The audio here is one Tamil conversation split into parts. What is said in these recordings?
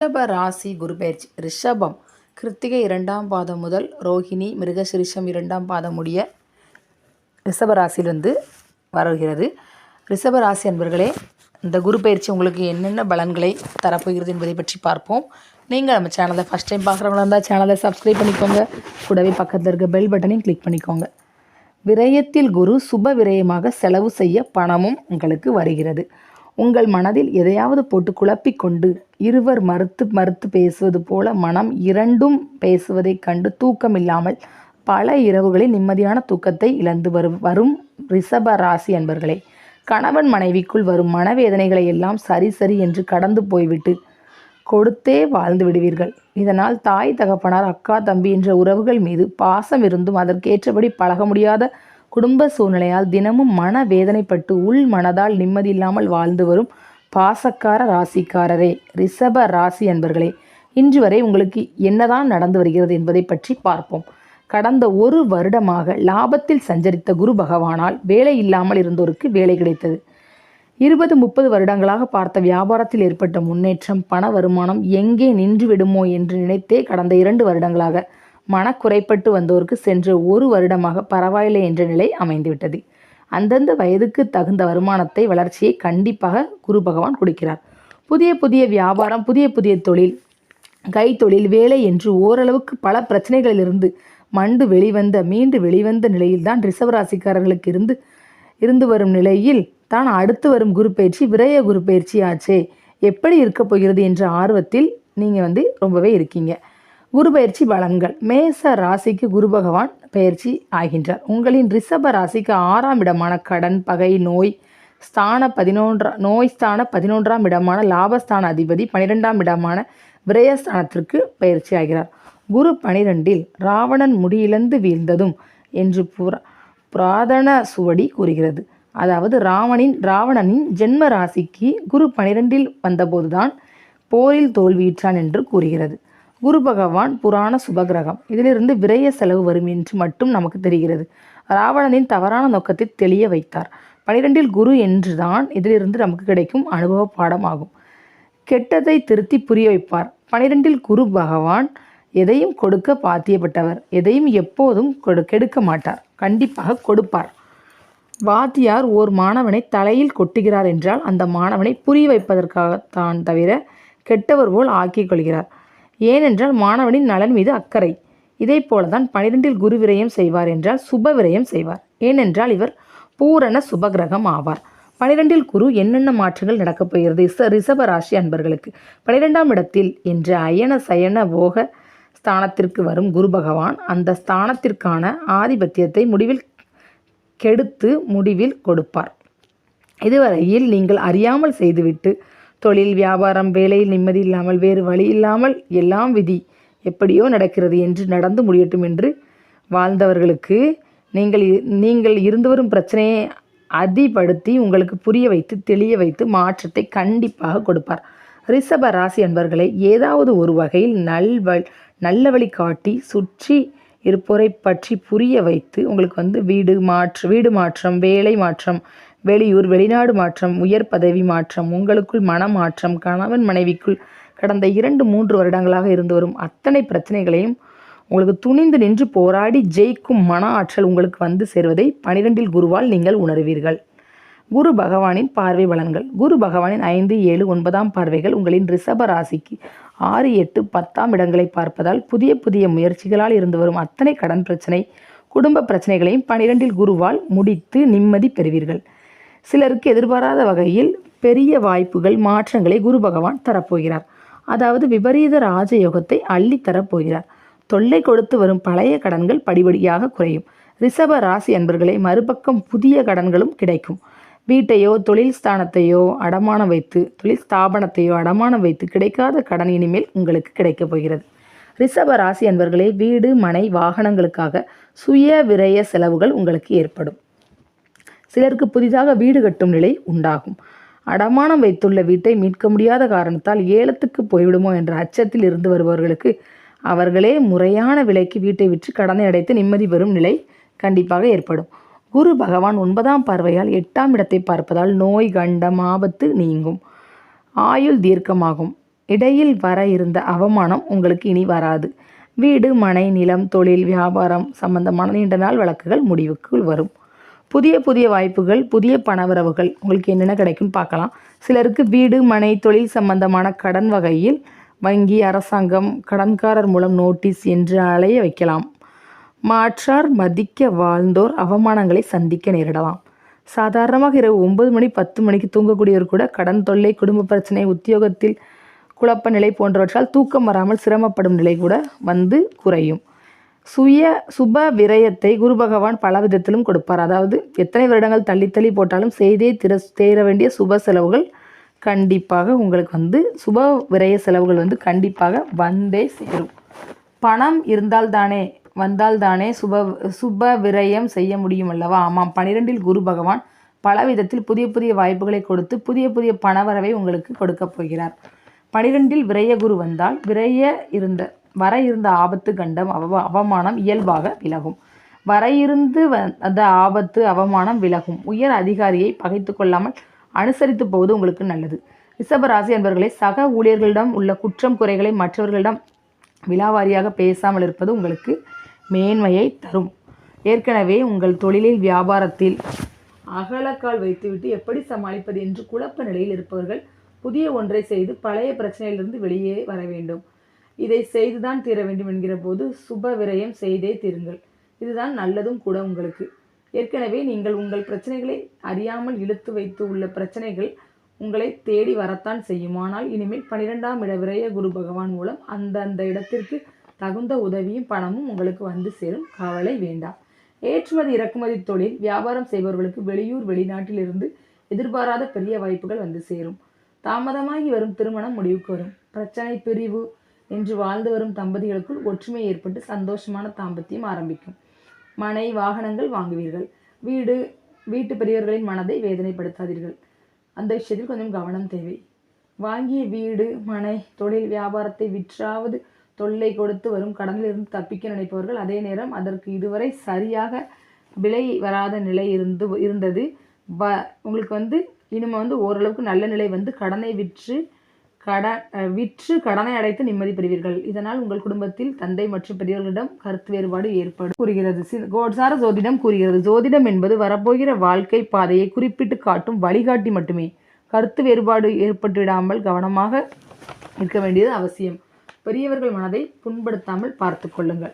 ரிஷப ராசி குரு பெயர்ச்சி. ரிஷபம் கிருத்திகை 2ஆம் பாதம் முதல் ரோஹிணி மிருகசிரிஷம் 2ஆம் பாதம் முடிய ரிஷப ராசியிலிருந்து வருகிறது. ரிஷப ராசி அன்பர்களே, இந்த குரு பயிற்சி உங்களுக்கு என்னென்ன பலன்களை தரப்போகிறது என்பதை பற்றி பார்ப்போம். நீங்கள் நம்ம சேனலை ஃபஸ்ட் டைம் பார்க்குறவங்களா இருந்தால் சேனலை சப்ஸ்கிரைப் பண்ணிக்கோங்க. கூடவே பக்கத்தில் இருக்க பெல் பட்டனையும் கிளிக் பண்ணிக்கோங்க. விரயத்தில் குரு சுப விரயமாக செலவு செய்ய பணமும் உங்களுக்கு வருகிறது. உங்கள் மனதில் எதையாவது போட்டு குழப்பிக்கொண்டு இருவர் மறுத்து பேசுவது போல மனம் இரண்டும் பேசுவதைக் கண்டு தூக்கமில்லாமல் பல இரவுகளில் நிம்மதியான தூக்கத்தை இழந்து வரும் ரிஷப ராசி அன்பர்களே, கணவன் மனைவிக்குள் வரும் மனவேதனைகளை எல்லாம் சரி என்று கடந்து போய்விட்டு கொடுத்தே வாழ்ந்து விடுவீர்கள். இதனால் தாய் தகப்பனார் அக்கா தம்பி என்ற உறவுகள் மீது பாசம் இருந்தும் அதற்கேற்றபடி பழக முடியாத குடும்ப சூழ்நிலையால் தினமும் மன வேதனைப்பட்டு உள் மனதால் நிம்மதியில்லாமல் வாழ்ந்து வரும் பாசக்கார ராசிக்காரரே, ரிஷப ராசி அன்பர்களே, இன்று வரை உங்களுக்கு என்னதான் நடந்து வருகிறது என்பதை பற்றி பார்ப்போம். கடந்த ஒரு வருடமாக லாபத்தில் சஞ்சரித்த குரு பகவானால் வேலை இல்லாமல் இருந்தோருக்கு வேலை கிடைத்தது. 20-30 வருடங்களாக பார்த்த வியாபாரத்தில் ஏற்பட்ட முன்னேற்றம், பண வருமானம் எங்கே நின்று விடுமோ என்று நினைத்தே கடந்த 2 வருடங்களாக மனக்குறைப்பட்டு வந்தோருக்கு சென்ற ஒரு வருடமாக பரவாயில்லை என்ற நிலை அமைந்துவிட்டது. அந்தந்த வயதுக்கு தகுந்த வருமானத்தை வளர்ச்சியை கண்டிப்பாக குரு பகவான் கொடுக்கிறார். புதிய வியாபாரம், புதிய தொழில், கைத்தொழில், வேலை என்று ஓரளவுக்கு பல பிரச்சனைகளிலிருந்து மீண்டு வெளிவந்த நிலையில்தான் ரிஷபராசிக்காரர்களுக்கு இருந்து வரும் நிலையில் தான் அடுத்து வரும் குரு பயிற்சி விரய குரு பயிற்சி ஆச்சே, எப்படி இருக்க போகிறது என்ற ஆர்வத்தில் நீங்கள் ரொம்பவே இருக்கீங்க. குரு பயிற்சி பலன்கள். மேச ராசிக்கு குரு பகவான் பயிற்சி ஆகின்றார். உங்களின் ரிஷப ராசிக்கு 6ஆம் இடமான கடன், பகை, நோய் ஸ்தான 11ஆம் இடமான லாபஸ்தான அதிபதி 12ஆம் இடமான விரயஸ்தானத்திற்கு பயிற்சி ஆகிறார். குரு 12இல் ராவணன் முடியிழந்து வீழ்ந்ததும் என்று புராதன சுவடி கூறுகிறது. அதாவது ராவணனின் ஜென்ம ராசிக்கு குரு 12இல் வந்தபோதுதான் போரில் தோல்வியுற்றான் என்று கூறுகிறது. குரு பகவான் புராண சுபகிரகம். இதிலிருந்து விரய செலவு வரும் என்று மட்டும் நமக்கு தெரிகிறது. ராவணனின் தவறான நோக்கத்தை தெளிய வைத்தார். 12இல் குரு என்றுதான் இதிலிருந்து நமக்கு கிடைக்கும் அனுபவ பாடமாகும். கெட்டதை திருத்தி புரிய வைப்பார். 12இல் குரு பகவான் எதையும் கொடுக்க பாத்தியப்பட்டவர். எதையும் எப்போதும் கெடுக்க மாட்டார், கண்டிப்பாக கொடுப்பார். வாத்தியார் ஓர் மாணவனை தலையில் கொட்டுகிறார் என்றால் அந்த மாணவனை புரிய வைப்பதற்காகத்தான் தவிர கெட்டவர் போல் ஆக்கிக் கொள்கிறார். ஏனென்றால் மாணவனின் நலன் மீது அக்கறை. இதே போலதான் 12இல் குரு விரயம் செய்வார் என்றால் சுப விரயம் செய்வார். ஏனென்றால் இவர் பூரண சுபகிரகம் ஆவார். 12இல் குரு என்னென்ன மாற்றங்கள் நடக்கப் போகிறது ரிஷப ராசி அன்பர்களுக்கு? 12ஆம் இடத்தில் என்ற அயன சயன போக ஸ்தானத்திற்கு வரும் குரு பகவான் அந்த ஸ்தானத்திற்கான ஆதிபத்தியத்தை முடிவில் கொடுப்பார். இதுவரையில் நீங்கள் அறியாமல் செய்துவிட்டு தொழில், வியாபாரம், வேலையில் நிம்மதி இல்லாமல் வேறு வழி இல்லாமல் எல்லாம் விதி எப்படியோ நடக்கிறது என்று நடந்து முடியட்டும் என்று வாழ்ந்தவர்களுக்கு நீங்கள் இருந்து வரும் பிரச்சனையை அதிப்படுத்தி உங்களுக்கு புரிய வைத்து தெளிய வைத்து மாற்றத்தை கண்டிப்பாக கொடுப்பார். ரிஷப ராசி அன்பர்களை ஏதாவது ஒரு வகையில் நல்ல வழி காட்டி சுற்றி இருப்போரை பற்றி புரிய வைத்து உங்களுக்கு வீடு மாற்றம், வேலை மாற்றம், வெளியூர் வெளிநாடு மாற்றம், உயர் பதவி மாற்றம், உங்களுக்குள் மனமாற்றம், கணவன் மனைவிக்குள் கடந்த 2-3 வருடங்களாக இருந்து வரும் அத்தனை பிரச்சனைகளையும் உங்களுக்கு துணிந்து நின்று போராடி ஜெயிக்கும் மன ஆற்றல் உங்களுக்கு சேருவதை 12இல் குருவால் நீங்கள் உணர்வீர்கள். குரு பகவானின் பார்வை பலன்கள். குரு பகவானின் 5, 7, 9ஆம் பார்வைகள் உங்களின் ரிஷப ராசிக்கு 6, 8, 10ஆம் இடங்களை பார்ப்பதால் புதிய முயற்சிகளால் இருந்து வரும் அத்தனை கடன் பிரச்சனை, குடும்ப பிரச்சனைகளையும் 12இல் குருவால் முடித்து நிம்மதி பெறுவீர்கள். சிலருக்கு எதிர்பாராத வகையில் பெரிய வாய்ப்புகள், மாற்றங்களை குரு பகவான் தரப்போகிறார். அதாவது விபரீத ராஜயோகத்தை அள்ளி தரப்போகிறார். தொல்லை கொடுத்து வரும் பழைய கடன்கள் படிப்படியாக குறையும். ரிஷப ராசி அன்பர்களை மறுபக்கம் புதிய கடன்களும் கிடைக்கும். வீட்டையோ தொழில் ஸ்தாபனத்தையோ அடமானம் வைத்து கிடைக்காத கடன் இனிமேல் உங்களுக்கு கிடைக்கப் போகிறது. ரிஷப ராசி அன்பர்களே, வீடு, மனை, வாகனங்களுக்காக சுய விரய செலவுகள் உங்களுக்கு ஏற்படும். சிலருக்கு புதிதாக வீடு கட்டும் நிலை உண்டாகும். அடமானம் வைத்துள்ள வீட்டை மீட்க முடியாத காரணத்தால் ஏலத்துக்கு போய்விடுமோ என்ற அச்சத்தில் இருந்து வருபவர்களுக்கு அவர்களே முறையான விலைக்கு வீட்டை விற்று கடனை அடைத்து நிம்மதி பெறும் நிலை கண்டிப்பாக ஏற்படும். குரு பகவான் 9ஆம் பார்வையால் 8ஆம் இடத்தை பார்ப்பதால் நோய், கண்டம், ஆபத்து நீங்கும். ஆயுள் தீர்க்கமாகும். இடையில் வர இருந்த அவமானம் உங்களுக்கு இனி வராது. வீடு, மனை, நிலம், தொழில், வியாபாரம் சம்பந்தமான நீண்ட நாள் வழக்குகள் முடிவுக்கு வரும். புதிய புதிய வாய்ப்புகள், புதிய பணவரவுகள் உங்களுக்கு என்னென்ன கிடைக்கும்னு பார்க்கலாம். சிலருக்கு வீடு, மனை, தொழில் சம்பந்தமான கடன் வகையில் வங்கி, அரசாங்கம், கடன்காரர் மூலம் நோட்டீஸ் என்று அலைய வைக்கலாம். மாற்றார் மதிக்க வாழ்ந்தோர் அவமானங்களை சந்திக்க நேரிடலாம். சாதாரணமாக இரவு 9 மணி 10 மணிக்கு தூங்கக்கூடியவர் கூட கடன் தொல்லை, குடும்ப பிரச்சனை, உத்தியோகத்தில் குழப்ப நிலை போன்றவற்றால் தூக்கம் வராமல் சிரமப்படும் நிலை கூட வந்து குறையும். சுப விரயத்தை குரு பகவான் பல விதத்திலும் கொடுப்பார். அதாவது எத்தனை வருடங்கள் தள்ளி தள்ளி போட்டாலும் செய்தே தேர வேண்டிய சுப செலவுகள் கண்டிப்பாக உங்களுக்கு சுப விரய செலவுகள் கண்டிப்பாக வந்தே சேரும். பணம் வந்தால்தானே சுப விரயம் செய்ய முடியும் அல்லவா? ஆமாம், 12இல் குரு பகவான் பல விதத்தில் புதிய புதிய வாய்ப்புகளை கொடுத்து புதிய புதிய பணவரவை உங்களுக்கு கொடுக்கப் போகிறார். 12இல் விரய குரு வந்தால் வர இருந்த ஆபத்து, கண்டம், அவமானம் இயல்பாக விலகும். வர இருந்து அந்த ஆபத்து, அவமானம் விலகும். உயர் அதிகாரியை பகைத்து கொள்ளாமல் அனுசரித்து போவது உங்களுக்கு நல்லது. ரிஷபராசி அன்பர்களே, சக ஊழியர்களிடம் உள்ள குற்றம் குறைகளை மற்றவர்களிடம் விலாவாரியாக பேசாமல் இருப்பது உங்களுக்கு மேன்மையை தரும். ஏற்கனவே உங்கள் தொழிலில், வியாபாரத்தில் அகலக்கால் வைத்துவிட்டு எப்படி சமாளிப்பது என்று குழப்ப நிலையில் இருப்பவர்கள் புதிய ஒன்றை செய்து பழைய பிரச்சனையிலிருந்து வெளியே வர வேண்டும். இதை செய்துதான் தீர வேண்டும் என்கிற போது சுப விரயம் செய்தே தீருங்கள். இதுதான் நல்லதும் கூட உங்களுக்கு. ஏற்கனவே நீங்கள் உங்கள் பிரச்சனைகளை அறியாமல் இழுத்து வைத்து உள்ள பிரச்சனைகள் உங்களை தேடி வரத்தான் செய்யும். ஆனால் இனிமேல் 12ஆம் இட விரய குரு பகவான் மூலம் அந்த இடத்திற்கு தகுந்த உதவியும் பணமும் உங்களுக்கு வந்து சேரும். கவலை வேண்டாம். ஏற்றுமதி இறக்குமதி தொழில், வியாபாரம் செய்பவர்களுக்கு வெளியூர், வெளிநாட்டிலிருந்து எதிர்பாராத பெரிய வாய்ப்புகள் வந்து சேரும். தாமதமாகி வரும் திருமணம் முடிவுக்கு வரும். பிரச்சனை, பிரிவு என்று வாழ்ந்து வரும் தம்பதிகளுக்குள் ஒற்றுமை ஏற்பட்டு சந்தோஷமான தாம்பத்தியம் ஆரம்பிக்கும். மனை, வாகனங்கள் வாங்குவீர்கள். வீட்டு பெரியவர்களின் மனதை வேதனைப்படுத்தாதீர்கள். அந்த விஷயத்தில் கொஞ்சம் கவனம் தேவை. வாங்கிய வீடு, மனை, தொழில், வியாபாரத்தை விற்றாவது தொல்லை கொடுத்து வரும் கடனிலிருந்து தப்பிக்க நினைப்பவர்கள், அதே நேரம் அதற்கு இதுவரை சரியாக விலை வராத நிலை இருந்தது உங்களுக்கு இனிமே ஓரளவுக்கு நல்ல நிலை கடனை விற்று கடனை அடைத்து நிம்மதி பெறுவீர்கள். இதனால் உங்கள் குடும்பத்தில் தந்தை மற்றும் பெரியவர்களிடம் கருத்து வேறுபாடு ஏற்படும் கூறுகிறது. கோட்சார ஜோதிடம் கூறுகிறது. ஜோதிடம் என்பது வரப்போகிற வாழ்க்கை பாதையை குறிப்பிட்டு காட்டும் வழிகாட்டி மட்டுமே. கருத்து வேறுபாடு ஏற்பட்டுவிடாமல் கவனமாக இருக்க வேண்டியது அவசியம். பெரியவர்கள் மனதை புண்படுத்தாமல் பார்த்து கொள்ளுங்கள்.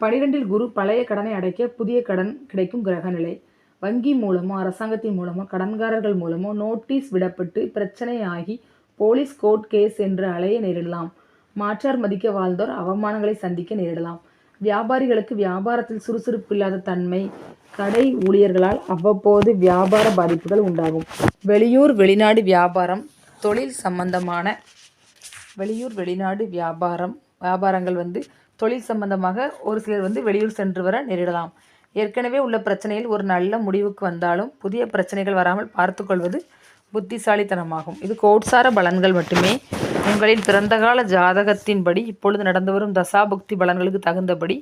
12இல் குரு பழைய கடனை அடைக்க புதிய கடன் கிடைக்கும் கிரக நிலை. வங்கி மூலமோ, அரசாங்கத்தின் மூலமோ, கடன்காரர்கள் மூலமோ நோட்டீஸ் விடப்பட்டு பிரச்சனை ஆகி போலீஸ், கோர்ட் கேஸ் என்று அலைய நேரிடலாம். மாற்றார் மதிக்க வாழ்ந்தோர் அவமானங்களை சந்திக்க நேரிடலாம். வியாபாரிகளுக்கு வியாபாரத்தில் சுறுசுறுப்பு இல்லாத தன்மை, கடை ஊழியர்களால் அவ்வப்போது வியாபார பாதிப்புகள் உண்டாகும். வெளியூர், வெளிநாடு வியாபாரம், தொழில் சம்பந்தமான வியாபாரங்கள் தொழில் சம்பந்தமாக ஒரு சிலர் வெளியூர் சென்று வர நேரிடலாம். ஏற்கனவே உள்ள பிரச்சனையில் ஒரு நல்ல முடிவுக்கு வந்தாலும் புதிய பிரச்சனைகள் வராமல் பார்த்து கொள்வது புத்திசாலித்தனமாகும். இது கோட்சார பலன்கள் மட்டுமே. உங்களின் பிறந்தகால ஜாதகத்தின்படி இப்பொழுது நடந்து வரும் தசாபுக்தி பலன்களுக்கு தகுந்தபடி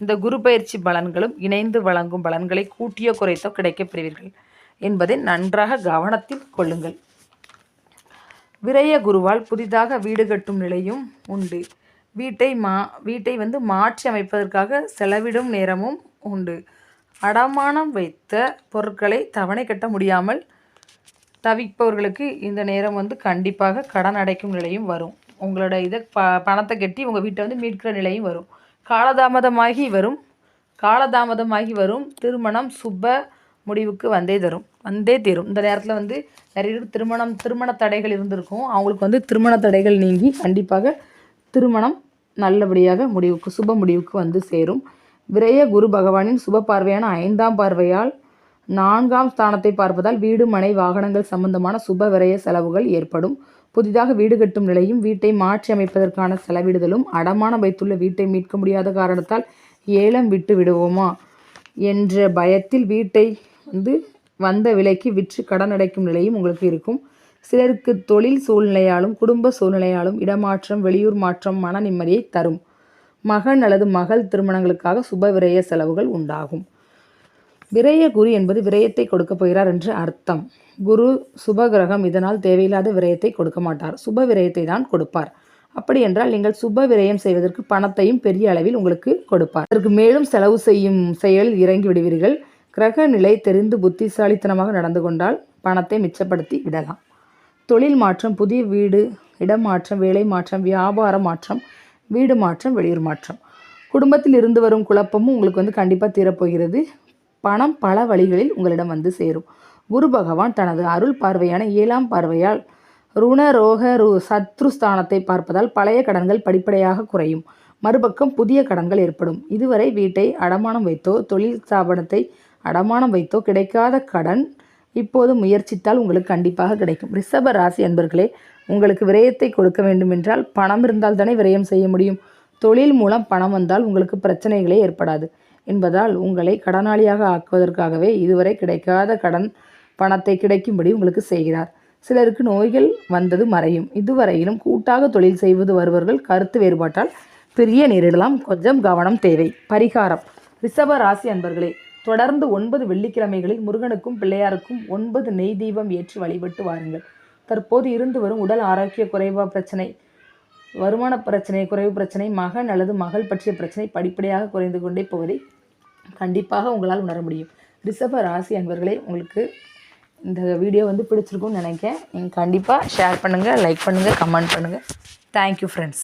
இந்த குரு பயிற்சி பலன்களும் இணைந்து வழங்கும் பலன்களை கூட்டியோ குறைத்தோ கிடைக்கப் பெறுவீர்கள் என்பதை நன்றாக கவனத்தில் கொள்ளுங்கள். விரய குருவால் புதிதாக வீடு கட்டும் நிலையும் உண்டு. வீட்டை மாற்றி அமைப்பதற்காக செலவிடும் நேரமும் உண்டு. அடமானம் வைத்த பொருட்களை தவணை கட்ட முடியாமல் தவிப்பவர்களுக்கு இந்த நேரம் கண்டிப்பாக கடன் அடைக்கும் நிலையும் வரும். உங்களோட பணத்தை கட்டி உங்கள் வீட்டை மீட்கிற நிலையும் வரும். காலதாமதமாகி வரும் திருமணம் சுப முடிவுக்கு வந்தே தீரும். இந்த நேரத்தில் நிறைய திருமண தடைகள் இருந்திருக்கும். அவங்களுக்கு திருமண தடைகள் நீங்கி கண்டிப்பாக திருமணம் நல்லபடியாக சுப முடிவுக்கு சேரும். விரய குரு பகவானின் சுப பார்வையான 5ஆம் பார்வையால் 4ஆம் ஸ்தானத்தை பார்ப்பதால் வீடு, மனை, வாகனங்கள் சம்பந்தமான சுப விரய செலவுகள் ஏற்படும். புதிதாக வீடு கட்டும் நிலையும், வீட்டை மாற்றி அமைப்பதற்கான செலவிடுதலும், அடமானம் வைத்துள்ள வீட்டை மீட்க முடியாத காரணத்தால் ஏலம் விட்டு விடுவோமா என்ற பயத்தில் வீட்டை வந்த விலைக்கு விற்று கடன் அடைக்கும் நிலையும் உங்களுக்கு இருக்கும். சிலருக்கு தொழில் சூழ்நிலையாலும் குடும்ப சூழ்நிலையாலும் இடமாற்றம், வெளியூர் மாற்றம் மன நிம்மதியை தரும். மகன் அல்லது மகள் திருமணங்களுக்காக சுப விரய செலவுகள் உண்டாகும். விரய குரு என்பது விரயத்தை கொடுக்க போகிறார் என்று அர்த்தம். குரு சுபகிரகம், இதனால் தேவையில்லாத விரயத்தை கொடுக்க மாட்டார், சுப விரயத்தை தான் கொடுப்பார். அப்படி என்றால் நீங்கள் சுப விரயம் செய்வதற்கு பணத்தையும் பெரிய அளவில் உங்களுக்கு கொடுப்பார். அதற்கு மேலும் செலவு செய்யும் செயலில் இறங்கி விடுவீர்கள். கிரக நிலை தெரிந்து புத்திசாலித்தனமாக நடந்து கொண்டால் பணத்தை மிச்சப்படுத்தி விடலாம். தொழில் மாற்றம், புதிய வீடு, இடம் மாற்றம், வேலை மாற்றம், வியாபார மாற்றம், வீடு மாற்றம், வெளியூர் மாற்றம். குடும்பத்தில் இருந்து வரும் குழப்பமும் உங்களுக்கு கண்டிப்பாக தீரப்போகிறது. பணம் பல வழிகளில் உங்களிடம் சேரும். குரு பகவான் தனது அருள் பார்வையான 7ஆம் பார்வையால் ருண ரோக சத்ருஸ்தானத்தை பார்ப்பதால் பழைய கடன்கள் படிப்படியாக குறையும். மறுபக்கம் புதிய கடன்கள் ஏற்படும். இதுவரை வீட்டை அடமானம் வைத்தோ தொழில் ஸ்தாபனத்தை அடமானம் வைத்தோ கிடைக்காத கடன் இப்போது முயற்சித்தால் உங்களுக்கு கண்டிப்பாக கிடைக்கும். ரிஷப ராசி அன்பர்களே, உங்களுக்கு விரயத்தை கொடுக்க வேண்டுமென்றால் பணம் இருந்தால் தானே விரயம் செய்ய முடியும். தொழில் மூலம் பணம் வந்தால் உங்களுக்கு பிரச்சனைகளே ஏற்படாது என்பதால் உங்களை கடனாளியாக ஆக்குவதற்காகவே இதுவரை கிடைக்காத கடன் பணத்தை கிடைக்கும்படி உங்களுக்கு செய்கிறார். சிலருக்கு நோய்கள் வந்தது மறையும். இதுவரையிலும் கூட்டாக தொழில் செய்வது வருவர்கள் கருத்து வேறுபாட்டால் பிரிய நேரிடலாம். கொஞ்சம் கவனம் தேவை. பரிகாரம். ரிஷப ராசி அன்பர்களே, தொடர்ந்து 9 வெள்ளிக்கிழமைகளில் முருகனுக்கும் பிள்ளையாருக்கும் 9 நெய் தீபம் ஏற்றி வழிபட்டு வாருங்கள். தற்போது இருந்து வரும் உடல் ஆரோக்கிய குறைவா பிரச்சனை, வருமான பிரச்சனை, குறைவு பிரச்சனை, மகன் அல்லது மகள் பற்றிய பிரச்சனை படிப்படியாக குறைந்து கொண்டே போவதை கண்டிப்பாக உங்களால் உணர முடியும். ரிஷப ராசி அன்பர்களே, உங்களுக்கு இந்த வீடியோ பிடிச்சிருக்கும்னு நினைக்கிறேன். நீங்கள் கண்டிப்பாக ஷேர் பண்ணுங்கள், லைக் பண்ணுங்கள், கமெண்ட் பண்ணுங்கள். Thank you friends.